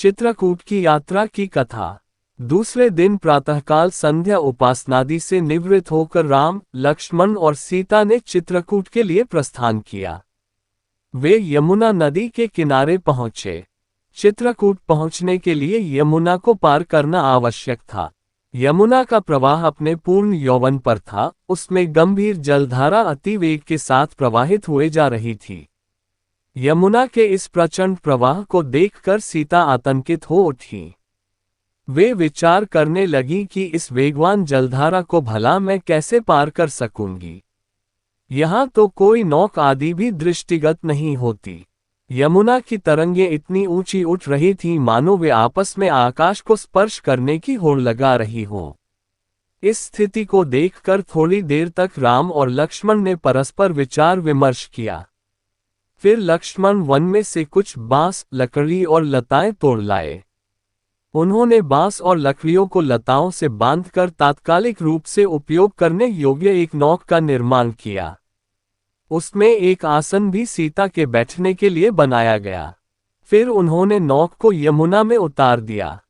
चित्रकूट की यात्रा की कथा। दूसरे दिन प्रातःकाल संध्या उपासनादि से निवृत्त होकर राम, लक्ष्मण और सीता ने चित्रकूट के लिए प्रस्थान किया। वे यमुना नदी के किनारे पहुंचे। चित्रकूट पहुंचने के लिए यमुना को पार करना आवश्यक था। यमुना का प्रवाह अपने पूर्ण यौवन पर था, उसमें गंभीर जलधारा अति वेग के साथ प्रवाहित हुए जा रही थी। यमुना के इस प्रचंड प्रवाह को देखकर सीता आतंकित हो उठी। वे विचार करने लगी कि इस वेगवान जलधारा को भला मैं कैसे पार कर सकूंगी। यहाँ तो कोई नौक आदि भी दृष्टिगत नहीं होती। यमुना की तरंगें इतनी ऊंची उठ रही थीं मानो वे आपस में आकाश को स्पर्श करने की होड़ लगा रही हों। इस स्थिति को देखकर थोड़ी देर तक राम और लक्ष्मण ने परस्पर विचार विमर्श किया। फिर लक्ष्मण वन में से कुछ बांस, लकड़ी और लताएं तोड़ लाए। उन्होंने बांस और लकड़ियों को लताओं से बांधकर तात्कालिक रूप से उपयोग करने योग्य एक नौक का निर्माण किया। उसमें एक आसन भी सीता के बैठने के लिए बनाया गया। फिर उन्होंने नौक को यमुना में उतार दिया।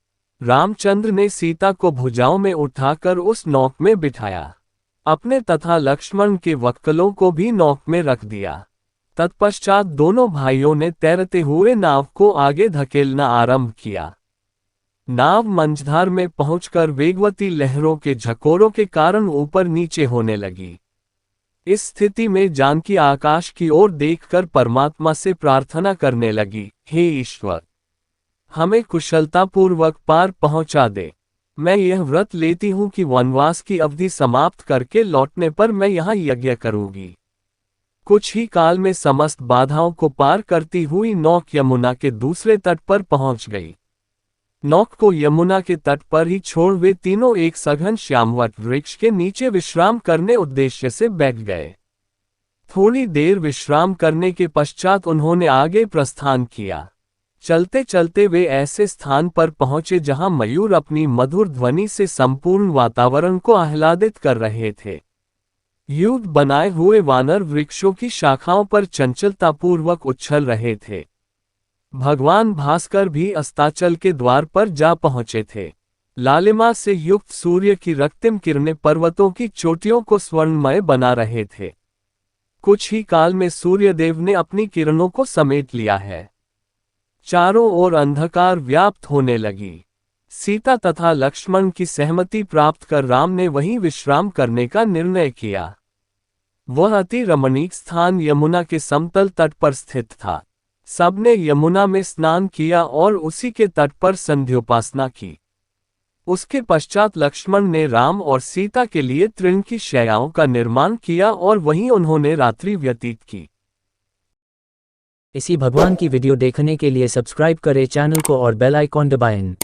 रामचंद्र ने सीता को भुजाओं में उठाकर उस नौक में बिठाया। अपने तथा लक्ष्मण के वक्कलों को भी नौक में रख दिया। तत्पश्चात दोनों भाइयों ने तैरते हुए नाव को आगे धकेलना आरंभ किया। नाव मंझधार में पहुंचकर वेगवती लहरों के झकोरों के कारण ऊपर नीचे होने लगी। इस स्थिति में जानकी आकाश की ओर देखकर परमात्मा से प्रार्थना करने लगी, हे ईश्वर, हमें कुशलतापूर्वक पार पहुंचा दे। मैं यह व्रत लेती हूं कि वनवास की अवधि समाप्त करके लौटने पर मैं यहाँ यज्ञ करूंगी। कुछ ही काल में समस्त बाधाओं को पार करती हुई नौक यमुना के दूसरे तट पर पहुंच गई। नौक को यमुना के तट पर ही छोड़ वे तीनों एक सघन श्यामवट वृक्ष के नीचे विश्राम करने उद्देश्य से बैठ गए। थोड़ी देर विश्राम करने के पश्चात उन्होंने आगे प्रस्थान किया। चलते चलते वे ऐसे स्थान पर पहुंचे जहां मयूर अपनी मधुर ध्वनि से संपूर्ण वातावरण को आह्लादित कर रहे थे। युद्ध बनाए हुए वानर वृक्षों की शाखाओं पर चंचलतापूर्वक उछल रहे थे। भगवान भास्कर भी अस्ताचल के द्वार पर जा पहुंचे थे। लालिमा से युक्त सूर्य की रक्तिम किरणें पर्वतों की चोटियों को स्वर्णमय बना रहे थे। कुछ ही काल में सूर्यदेव ने अपनी किरणों को समेट लिया है। चारों ओर अंधकार व्याप्त होने लगी। सीता तथा लक्ष्मण की सहमति प्राप्त कर राम ने वहीं विश्राम करने का निर्णय किया। वह अति रमणीक स्थान यमुना के समतल तट पर स्थित था। सबने यमुना में स्नान किया और उसी के तट पर संध्योपासना की। उसके पश्चात लक्ष्मण ने राम और सीता के लिए तृण की शैयाओं का निर्माण किया और वहीं उन्होंने रात्रि व्यतीत की। इसी भगवान की वीडियो देखने के लिए सब्सक्राइब करें चैनल को और बेल आइकॉन दबाएं।